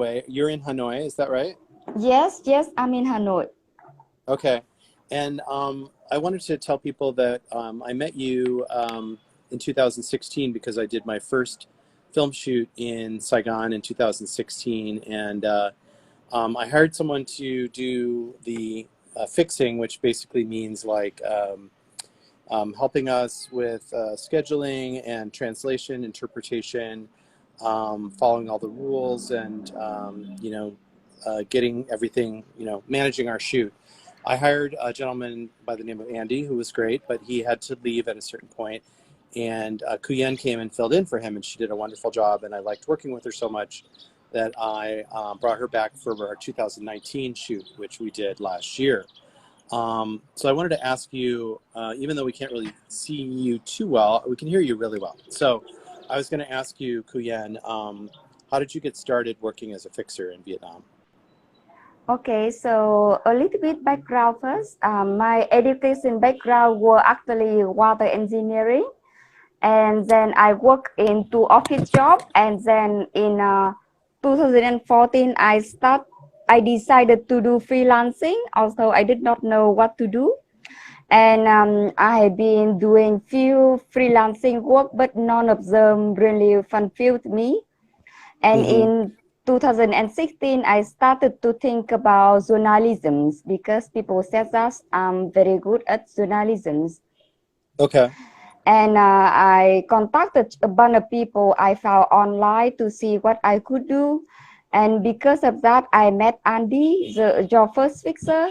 way. You're in Hanoi, is that right? Yes, yes, I'm in Hanoi. Okay. And I wanted to tell people that I met you in 2016 because I did my first film shoot in Saigon in 2016. And I hired someone to do the fixing, which basically means like helping us with scheduling and translation, interpretation, following all the rules, and getting everything, managing our shoot. I hired a gentleman by the name of Andy, who was great, but he had to leave at a certain point. And Khuyen came and filled in for him, and she did a wonderful job. And I liked working with her so much that I brought her back for our 2019 shoot, which we did last year. So I wanted to ask you, even though we can't really see you too well, we can hear you really well. So I was going to ask you, Khuyen, how did you get started working as a fixer in Vietnam? Okay, so a little bit background first. My education background were actually water engineering, and then I work in two office job, and then in 2014 I decided to do freelancing. Also, I did not know what to do, and I have been doing few freelancing work, but none of them really fulfilled me. And Mm-hmm. in 2016, I started to think about journalism because people said that I'm very good at journalism. Okay. And I contacted a bunch of people I found online to see what I could do. And because of that, I met Andy, your first fixer.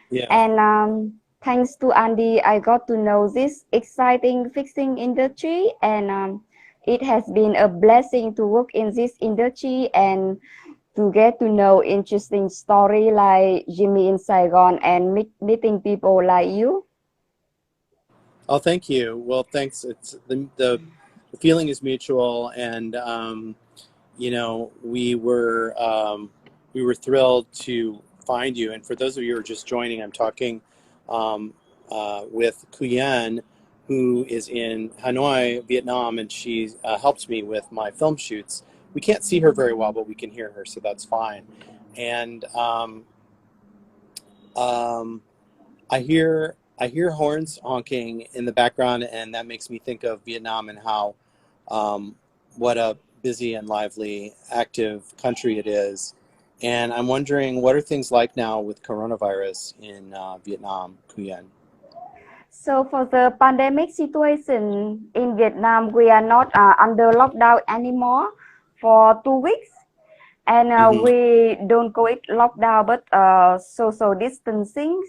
Yeah. And thanks to Andy, I got to know this exciting fixing industry. And it has been a blessing to work in this industry and to get to know interesting story like Jimmy in Saigon and meeting people like you. Oh, thank you. Well, thanks. It's the feeling is mutual, and we were thrilled to find you. And for those of you who are just joining, I'm talking um, with Khuyen, who is in Hanoi, Vietnam, and she helps me with my film shoots. We can't see her very well, but we can hear her, so that's fine. And um, I hear horns honking in the background, and that makes me think of Vietnam and how what a busy and lively, active country it is. And I'm wondering, what are things like now with coronavirus in Vietnam, Nguyen? So for the pandemic situation in Vietnam, we are not under lockdown anymore for 2 weeks. And Hmm. we don't call it lockdown, but social distancing.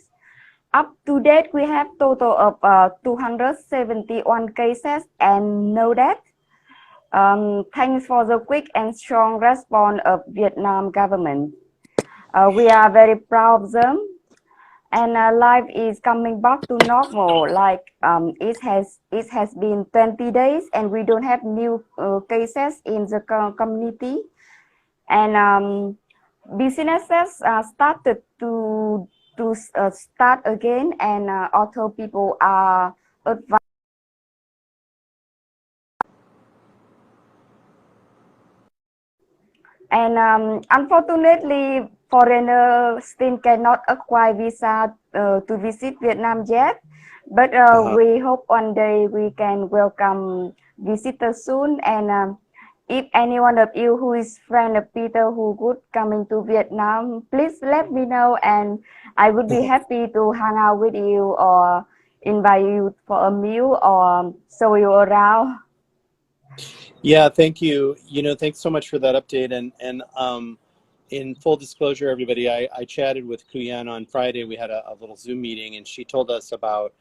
Up to date, we have total of 271 cases and no death. Thanks for the quick and strong response of Vietnam government. We are very proud of them, and life is coming back to normal. Like it has been 20 days, and we don't have new cases in the community, and businesses started to start again, and also people are advised. And unfortunately, foreigners still cannot acquire visa to visit Vietnam yet. But Uh-huh. we hope one day we can welcome visitors soon. And if any one of you who is friend of Peter who would coming to Vietnam, please let me know, and I would be happy to hang out with you or invite you for a meal or show you around. Yeah, thank you. Thanks so much for that update. And in full disclosure, everybody, I chatted with Kuyan on Friday. We had a little Zoom meeting, and she told us about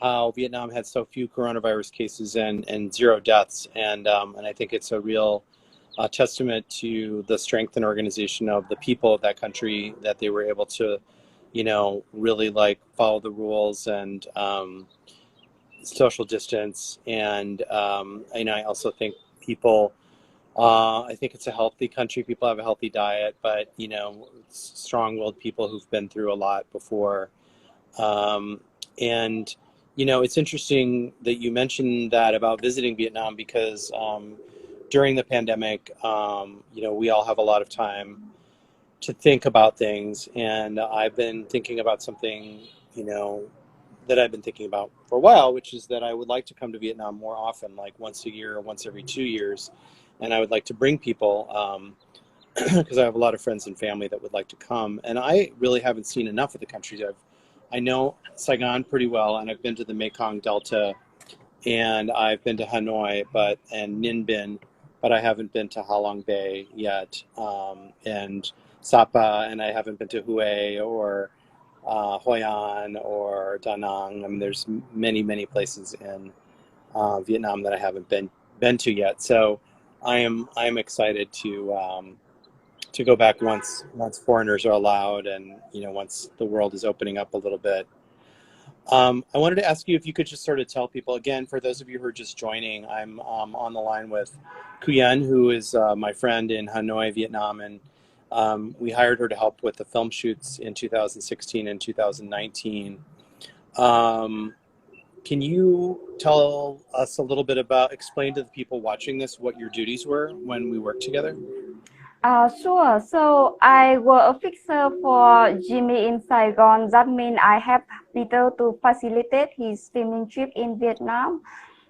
how Vietnam had so few coronavirus cases and zero deaths. And I think it's a real testament to the strength and organization of the people of that country, that they were able to, really like follow the rules and social distance. And I also think people, I think it's a healthy country. People have a healthy diet, but strong-willed people who've been through a lot before. And it's interesting that you mentioned that about visiting Vietnam because during the pandemic, we all have a lot of time to think about things. And I've been thinking about something, you know, that I've been thinking about for a while, which is that I would like to come to Vietnam more often, like once a year or once every 2 years. And I would like to bring people, because I have a lot of friends and family that would like to come. And I really haven't seen enough of the countries. I know Saigon pretty well, and I've been to the Mekong Delta, and I've been to Hanoi, and Ninh Binh, but I haven't been to Ha Long Bay yet, and Sapa, and I haven't been to Hue or Hoi An or Da Nang. I mean, there's many places in Vietnam that I haven't been to yet. So I am excited to go back once foreigners are allowed, and once the world is opening up a little bit. I wanted to ask you if you could just sort of tell people again, for those of you who are just joining, I'm on the line with Khuyen, who is my friend in Hanoi, Vietnam, and we hired her to help with the film shoots in 2016 and 2019. Can you tell us a little bit explain to the people watching this what your duties were when we worked together? Sure. So I was a fixer for Jimmy in Saigon. That means I have Peter to facilitate his filming trip in Vietnam.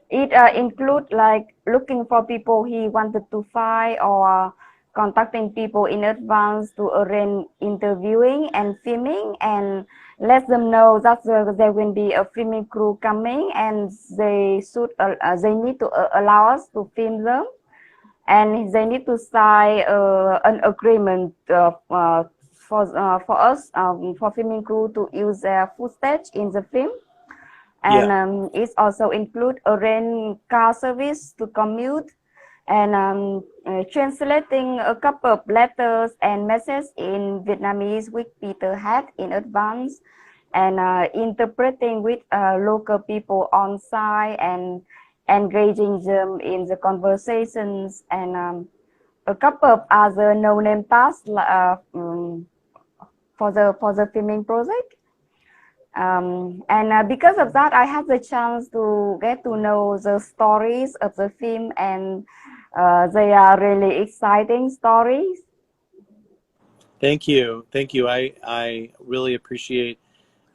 It includes like looking for people he wanted to find or contacting people in advance to arrange interviewing and filming and let them know that there will be a filming crew coming and they need to allow us to film them and they need to sign an agreement for us for filming crew to use their footage in the film. And Yeah. it also include arrange car service to commute and translating a couple of letters and messages in Vietnamese which Peter had in advance and interpreting with local people on site and engaging them in the conversations and a couple of other no-name tasks for the filming project. And because of that, I had the chance to get to know the stories of the film, and they are really exciting stories. Thank you. Thank you. I really appreciate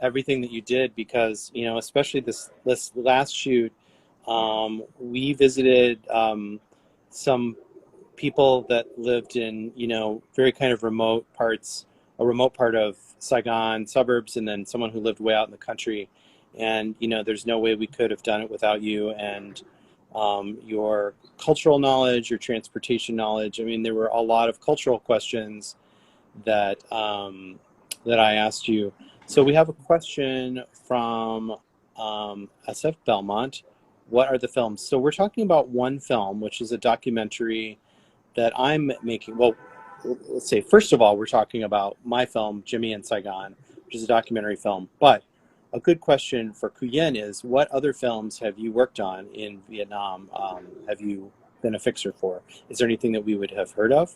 everything that you did because, especially this last shoot, we visited some people that lived in, very kind of a remote part of Saigon suburbs, and then someone who lived way out in the country. And, there's no way we could have done it without you and your cultural knowledge, your transportation knowledge. I mean, there were a lot of cultural questions that I asked you. So we have a question from SF Belmont. What are the films? So we're talking about one film, which is a documentary that I'm making. Well, let's say, first of all, we're talking about my film, Jimmy in Saigon, which is a documentary film. But a good question for Khuyen is, what other films have you worked on in Vietnam? Have you been a fixer for? Is there anything that we would have heard of?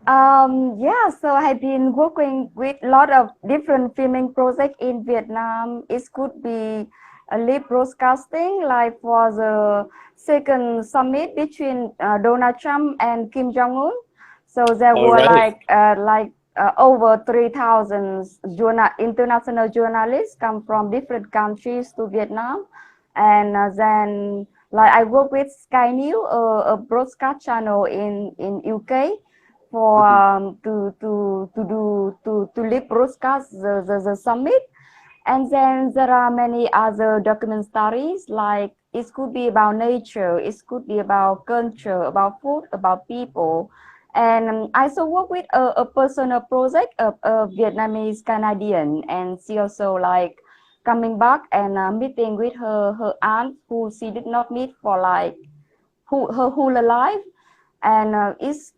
Yeah, so I've been working with a lot of different filming projects in Vietnam. It could be a live broadcasting, like for the second summit between Donald Trump and Kim Jong-un. So there Oh, were right. over 3,000 international journalists come from different countries to Vietnam. And then like I work with Sky News, a broadcast channel in UK for Mhm. to live broadcast the summit. And then there are many other documentaries, like it could be about nature, it could be about culture, about food, about people. And I also work with a personal project of a Vietnamese Canadian, and she also like coming back and meeting with her aunt who she did not meet for like her whole life. And it's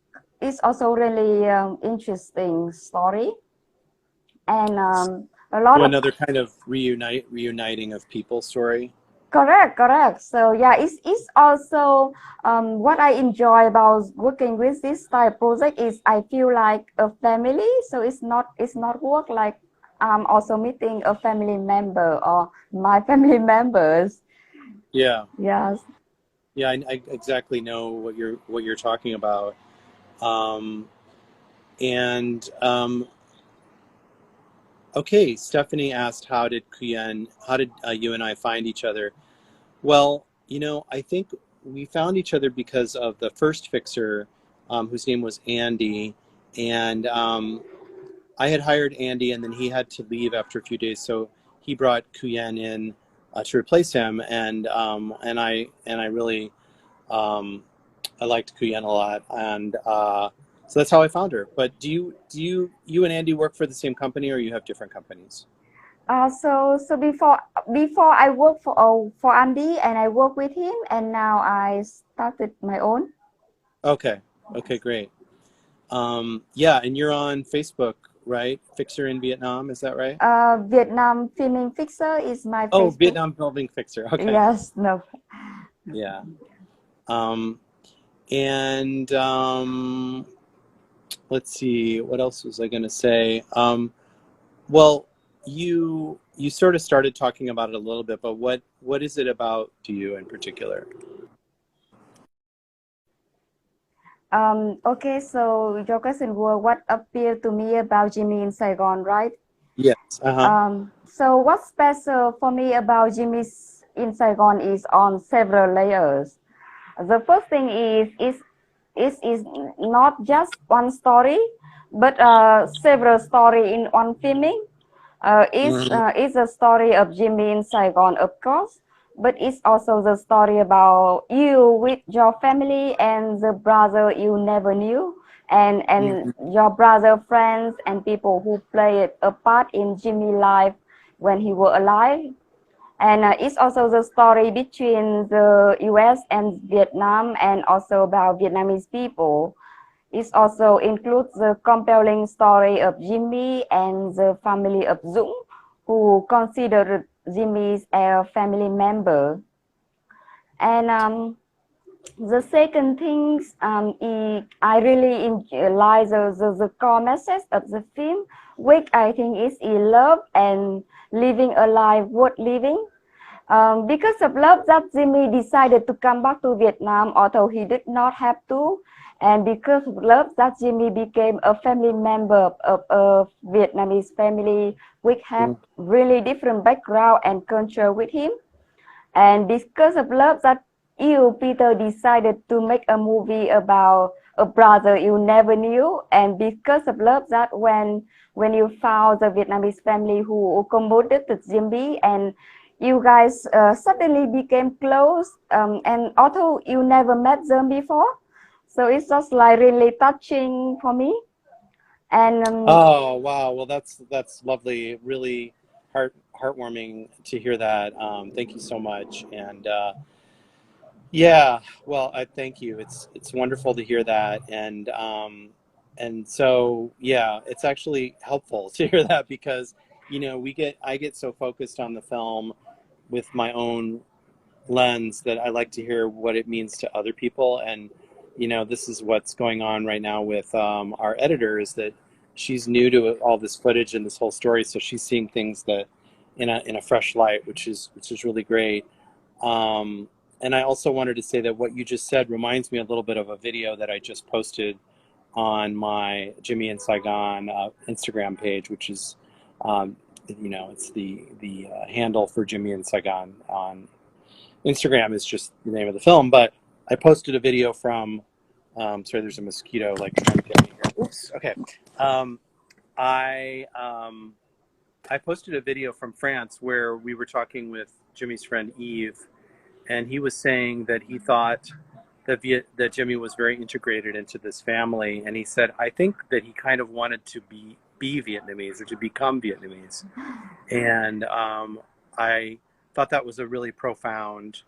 also really interesting story and a lot So of another kind of reuniting of people story. correct. So yeah, it's also what I enjoy about working with this type project is I feel like a family. So it's not work, like I'm also meeting a family member or my family members. Yeah, Yes. yeah, I exactly know what you're talking about. Um, And okay, Stephanie asked, how did you and I find each other? Well, I think we found each other because of the first fixer, whose name was Andy, and I had hired Andy, and then he had to leave after a few days, so he brought Khuyen in to replace him, and I really I liked Khuyen a lot, and so that's how I found her. But you and Andy work for the same company, or you have different companies? So before I work for Andy and I work with him, and now I started my own. Okay, okay, great. Yeah, and you're on Facebook, right? Fixer in Vietnam, is that right? Vietnam Filming Fixer is my Oh, Facebook. Vietnam Building Fixer. Okay, Yes, no. yeah. Um, and let's see, what else was I going to say? Well, you sort of started talking about it a little bit, but what is it about to you in particular? Okay, so your question was what appealed to me about Jimmy in Saigon, right? Yes. Uh-huh. So what's special for me about Jimmy's in Saigon is on several layers. The first thing is not just one story, but several story in one filming. Hmm. Is a story of Jimmy in Saigon, of course, but it's also the story about you with your family and the brother you never knew, and Hmm. your brother friends and people who played a part in Jimmy's life when he was alive. And it's also the story between the US and Vietnam, and also about Vietnamese people. It also includes the compelling story of Jimmy and the family of Dũng, who considered Jimmy a family member. And the second thing I really like the core message of the film, which I think is in love and living a life worth living. Because of love, that Jimmy decided to come back to Vietnam, although he did not have to. And because of love, that Jimmy became a family member of a Vietnamese family, which have really different background and culture with him. And because of love, that you, Peter, decided to make a movie about a brother you never knew. And because of love, that when you found the Vietnamese family who accommodated Jimmy, and you guys suddenly became close. And although you never met them before, so it's just like really touching for me. And Oh, wow. Well, that's lovely. Really heartwarming to hear that. Thank you so much. And yeah, well, I thank you. It's wonderful to hear that. And so yeah, it's actually helpful to hear that because I get so focused on the film with my own lens that I like to hear what it means to other people. And this is what's going on right now with our editor, is that she's new to all this footage and this whole story, so she's seeing things that in a fresh light, which is really great. And I also wanted to say that what you just said reminds me a little bit of a video that I just posted on my Jimmy in Saigon Instagram page, which is it's the handle for Jimmy in Saigon on Instagram is just the name of the film. But I posted a video from, sorry, there's a mosquito like trying to get me here. Oops. Okay. Um, I I posted a video from France where we were talking with Jimmy's friend Yves, and he was saying that he thought that Jimmy was very integrated into this family, and he said I think that he kind of wanted to be Vietnamese or to become Vietnamese, and I thought that was a really profound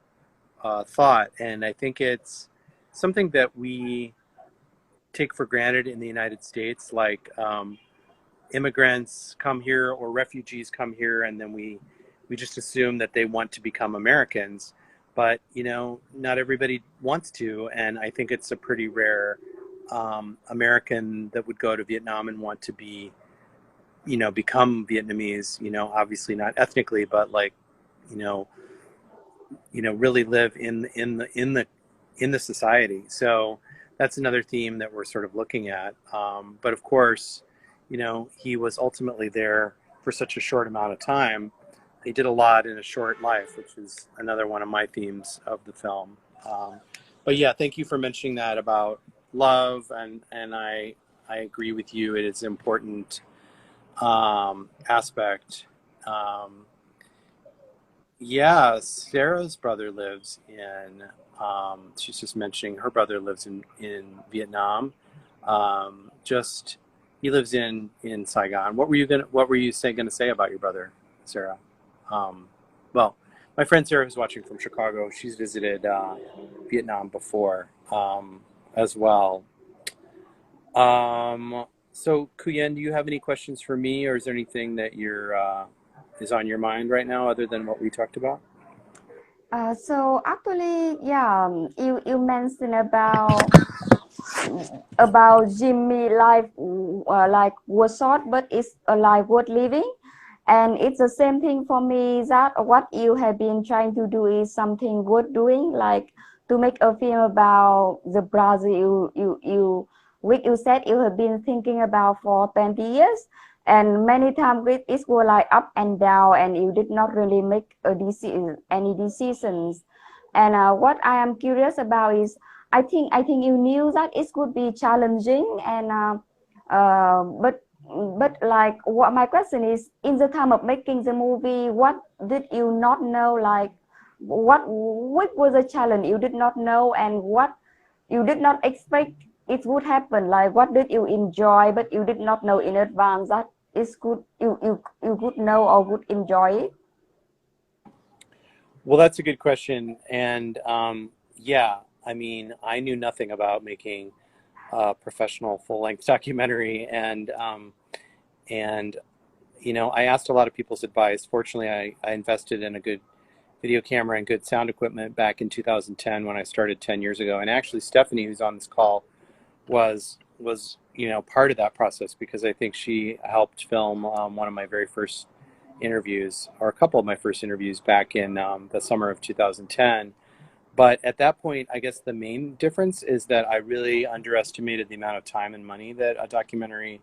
thought, and I think it's something that we take for granted in the United States, like immigrants come here or refugees come here, and then we just assume that they want to become Americans, but not everybody wants to, and I think it's a pretty rare American that would go to Vietnam and want to become Vietnamese. Obviously not ethnically, but like you know really live in the society. So that's another theme that we're sort of looking at. But of course, he was ultimately there for such a short amount of time. He did a lot in a short life, which is another one of my themes of the film. Um, but yeah, thank you for mentioning that about love, and I agree with you. It is an important aspect. Um, yeah, Sarah's brother lives in. She's just mentioning her brother lives in Vietnam. Just he lives in Saigon. What were you gonna say about your brother, Sarah? Um, well, my friend Sarah, who's watching from Chicago, she's visited Vietnam before as well. So, Kuyen, do you have any questions for me, or is there anything that is on your mind right now, other than what we talked about? So actually, yeah, you mentioned about Jimmy life like was short, but it's a life worth living. And it's the same thing for me that what you have been trying to do is something worth doing, like to make a film about the Brazil which you said you have been thinking about for 20 years. And many times it was like up and down, and you did not really make any decisions. And what I am curious about is I think you knew that it could be challenging, and but like what my question is, in the time of making the movie, what did you not know, like what was the challenge you did not know, and what you did not expect it would happen, like what did you enjoy but you did not know in advance that it could you could know or would enjoy it? Well, that's a good question. And yeah, I mean, I knew nothing about making a professional full-length documentary, and I asked a lot of people's advice. Fortunately, I invested in a good video camera and good sound equipment back in 2010 when I started 10 years ago. And actually, Stephanie, who's on this call, was part of that process, because I think she helped film one of my very first interviews, or a couple of my first interviews, back in the summer of 2010. But at that point, I guess the main difference is that I really underestimated the amount of time and money that a documentary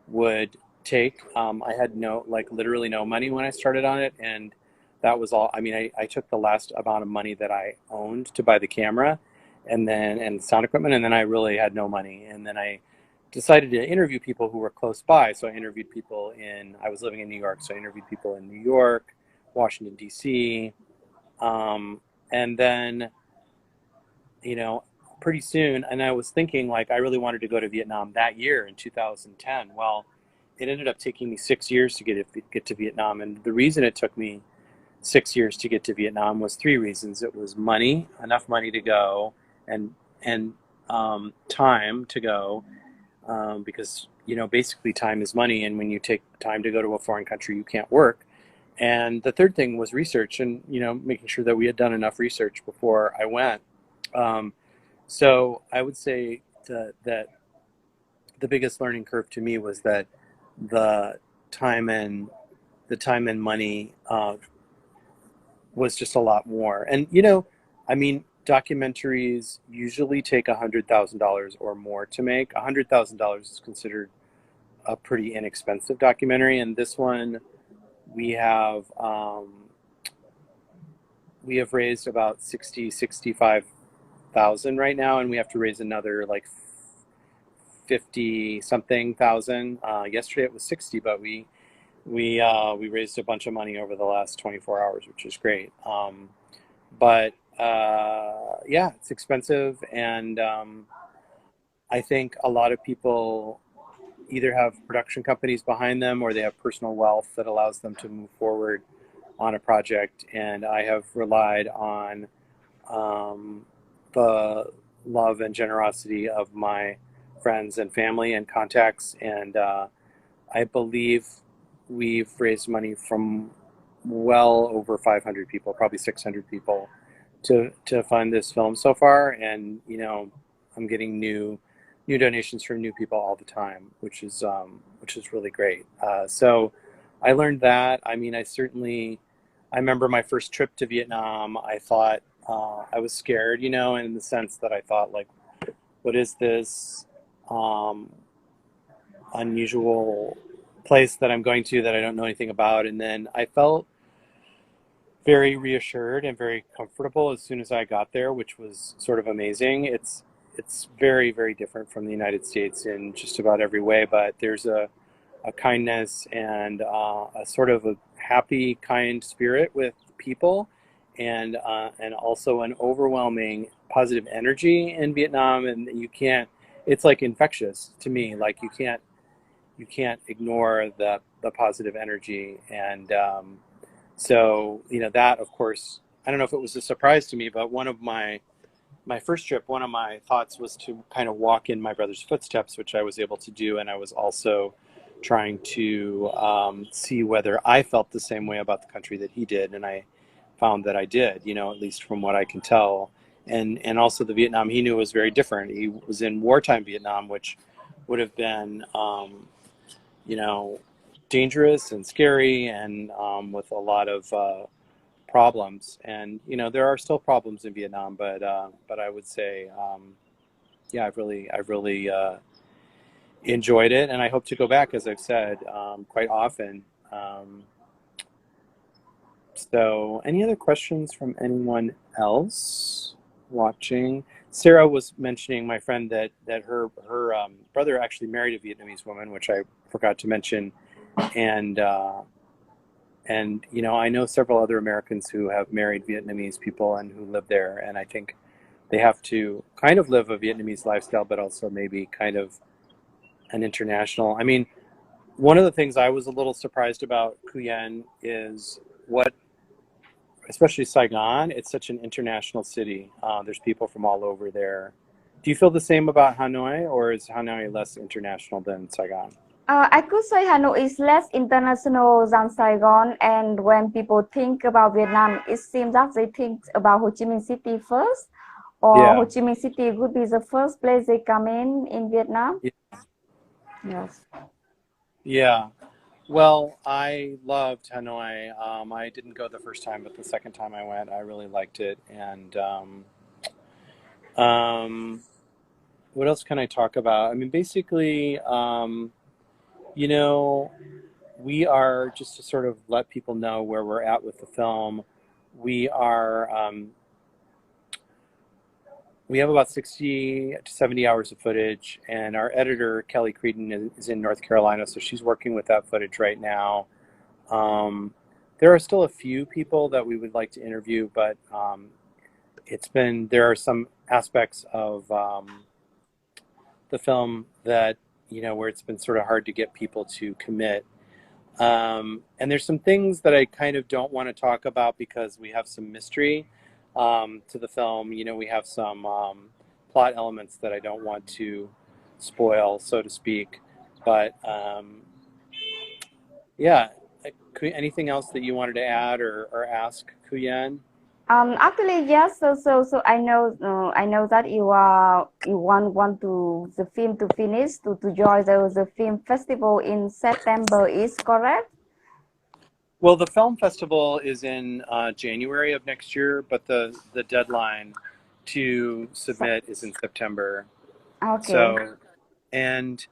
would take. I had literally no money when I started on it, and that was all. I mean, I took the last amount of money that I owned to buy the camera, and sound equipment, and then I really had no money. And then I decided to interview people who were close by. So I was living in New York, so I interviewed people in New York, Washington, D.C., and then, you know, pretty soon, and I was thinking, like, I really wanted to go to Vietnam that year in 2010. Well, it ended up taking me 6 years to get to Vietnam, and the reason it took me 6 years to get to Vietnam was three reasons. It was money, enough money to go, and time to go, because basically time is money, and when you take time to go to a foreign country, you can't work. And the third thing was research, and making sure that we had done enough research before I went. Um, so I would say that the biggest learning curve to me was that the time and money was just a lot more. And I mean, documentaries usually take $100,000 or more to make. $100,000 is considered a pretty inexpensive documentary, and this one we have raised about 65,000 right now, and we have to raise another like 50 something thousand. Yesterday it was 60, but we raised a bunch of money over the last 24 hours, which is great. But yeah, it's expensive, and I think a lot of people either have production companies behind them, or they have personal wealth that allows them to move forward on a project. And I have relied on the love and generosity of my friends and family and contacts, and I believe we've raised money from well over 500 people, probably 600 people, to fund this film so far. And I'm getting new donations from new people all the time, which is really great. So I learned that. I mean, I remember my first trip to Vietnam. I thought I was scared, in the sense that I thought, like, what is this unusual place that I'm going to that I don't know anything about? And then I felt very reassured and very comfortable as soon as I got there, which was sort of amazing. It's very, very different from the United States in just about every way, but there's a kindness and a sort of a happy, kind spirit with people, and also an overwhelming positive energy in Vietnam, and you can't. It's like infectious to me. Like you can't ignore the positive energy, and so that, of course, I don't know if it was a surprise to me, but one of my first trip, one of my thoughts was to kind of walk in my brother's footsteps, which I was able to do. And I was also trying to see whether I felt the same way about the country that he did. And I found that I did, at least from what I can tell. And also the Vietnam he knew was very different. He was in wartime Vietnam, which would have been, dangerous and scary, and with a lot of problems. And there are still problems in Vietnam, but I would say, yeah, I've really enjoyed it, and I hope to go back, as I've said, quite often. So, any other questions from anyone else watching? Sarah was mentioning, my friend, that her brother actually married a Vietnamese woman, which I forgot to mention, and I know several other Americans who have married Vietnamese people and who live there, and I think they have to kind of live a Vietnamese lifestyle, but also maybe kind of an international. I mean, one of the things I was a little surprised about Khuyen is especially Saigon, it's such an international city. There's people from all over there. Do you feel the same about Hanoi, or is Hanoi less international than Saigon? I could say Hanoi is less international than Saigon, and when people think about Vietnam, it seems that they think about Ho Chi Minh City first, or Ho Yeah. Chi Minh City would be the first place they come in Vietnam. Yeah. Yes. Yeah. Well, I loved Hanoi. I didn't go the first time, but the second time I went, I really liked it. And um, what else can I talk about? I mean, basically, you know, we are, just to sort of let people know where we're at with the film. We are we have about 60 to 70 hours of footage, and our editor Kelly Creedon is in North Carolina, so she's working with that footage right now. Um, there are still a few people that we would like to interview, but there are some aspects of the film that, where it's been sort of hard to get people to commit. And there's some things that I kind of don't want to talk about because we have some mystery to the film. We have some plot elements that I don't want to spoil, so to speak. But yeah, anything else that you wanted to add or ask, Kuyen? Actually, yes. So I know that you want to the film to finish to join the film festival in September. Is correct? Well, the film festival is in January of next year, but the deadline to So, submit is in September. okay. So, and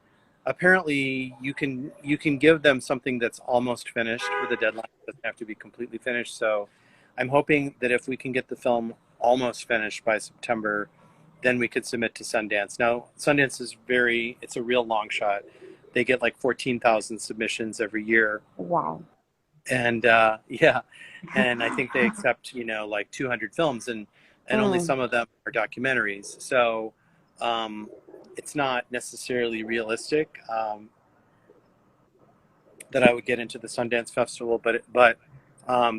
apparently you can give them something that's almost finished with a deadline. It doesn't have to be completely finished. So, I'm hoping that if we can get the film almost finished by September, then we could submit to Sundance. Now, Sundance is it's a real long shot. They get like 14,000 submissions every year, Wow. and yeah, and I think they accept like 200 films, and only Mm. some of them are documentaries. So um, it's not necessarily realistic that I would get into the Sundance Festival, but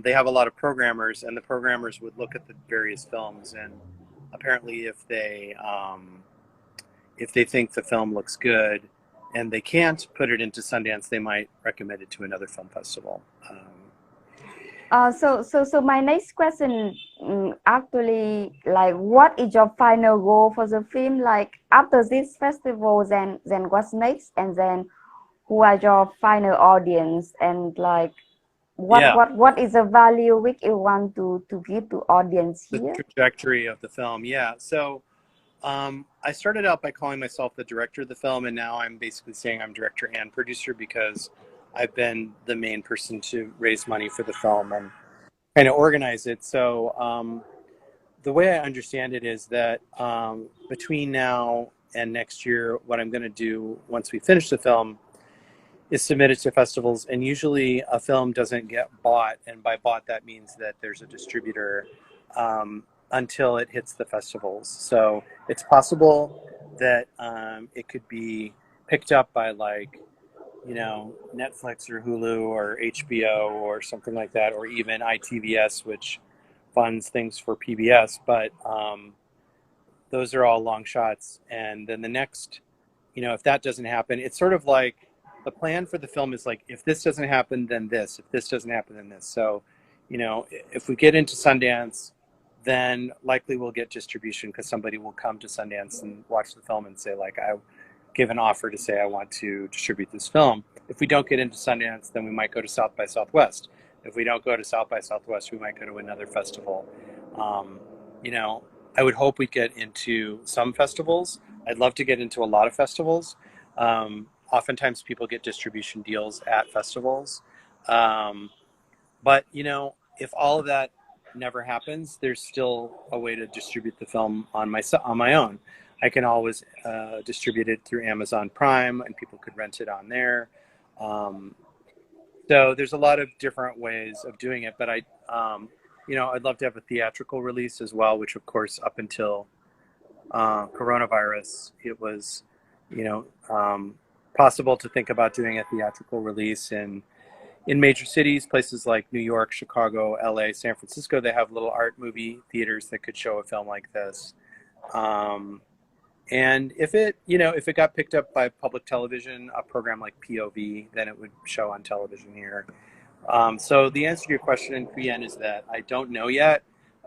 they have a lot of programmers, and the programmers would look at the various films, and apparently if they think the film looks good and they can't put it into Sundance, they might recommend it to another film festival. So my next question, actually, like, what is your final goal for the film? Like, after this festival, then what's next? And then who are your final audience? And like, Yeah, what is the value which you want to give to audience the here? trajectory of the film. Yeah, so I started out by calling myself the director of the film, and now I'm basically saying I'm director and producer because I've been the main person to raise money for the film and kind of organize it. So the way I understand it is that between now and next year, what I'm going to do once we finish the film is submit it to festivals. And usually a film doesn't get bought, and by bought that means that there's a distributor until it hits the festivals. So it's possible that it could be picked up by like, you know, Netflix or Hulu or HBO or something like that, or even ITVS, which funds things for PBS. But those are all long shots. And then the next, you know, if that doesn't happen, it's sort of like the plan for the film is like, if this doesn't happen, then this. If this doesn't happen, then this. So, you know, if we get into Sundance, then likely we'll get distribution because somebody will come to Sundance and watch the film and say, like, I give an offer to say I want to distribute this film. If we don't get into Sundance, then we might go to South by Southwest. If we don't go to South by Southwest, we might go to another festival. You know, I would hope we get into some festivals. I'd love to get into a lot of festivals. Oftentimes people get distribution deals at festivals. But, you know, if all of that never happens, there's still a way to distribute the film on my own. I can always distribute it through Amazon Prime, and people could rent it on there. So there's a lot of different ways of doing it, but you know, I'd love to have a theatrical release as well, which of course, up until coronavirus, it was, you know, possible to think about doing a theatrical release in major cities, places like New York, Chicago, LA, San Francisco. They have little art movie theaters that could show a film like this. And if it, you know, if it got picked up by public television, a program like POV, then it would show on television here. So the answer to your question, Khuyen, is that I don't know yet.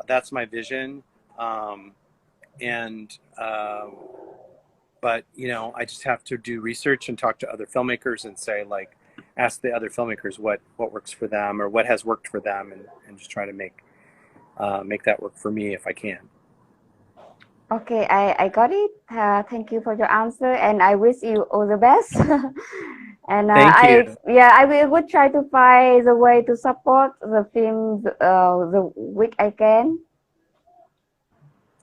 That's my vision. And but you know, I just have to do research and talk to other filmmakers and say, like, ask the other filmmakers what works for them or what has worked for them, and just try to make that work for me if I can. Okay, I got it. Thank you for your answer, and I wish you all the best. And Thank you. I would try to find the way to support the film the week I can.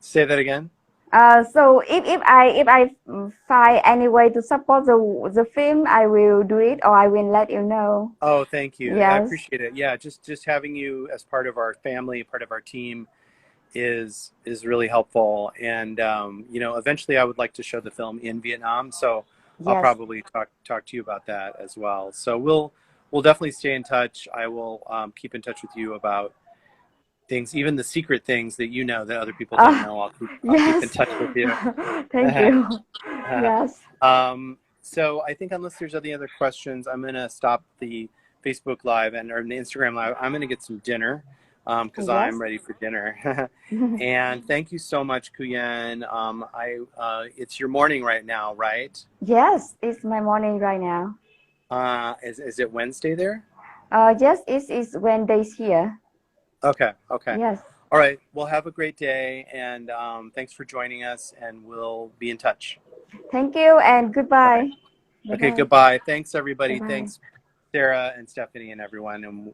Say that again. So if I find any way to support the film, I will do it, or I will let you know. Oh, thank you. I Yes. appreciate it. Yeah, just having you as part of our family, part of our team, is really helpful. And you know, eventually I would like to show the film in Vietnam, so I'll Yes. probably talk to you about that as well. So we'll definitely stay in touch. I will keep in touch with you about things, even the secret things that you know that other people don't Uh, know. I'll keep in yes. touch with you. Thank you. Yes. So I think unless there's any other questions, I'm gonna stop the Facebook Live or the Instagram Live. I'm gonna get some dinner because Yes. I'm ready for dinner. And thank you so much, Khuyen. It's your morning right now, right? Yes, it's my morning right now. Is it Wednesday there? Yes, it's Wednesdays here. Okay, okay. Yes. All right. Well, have a great day, and thanks for joining us, and we'll be in touch. Thank you and All right. goodbye. Bye Okay, bye. goodbye. Thanks, Bye everybody. bye. Thanks, Sarah and Stephanie and everyone. And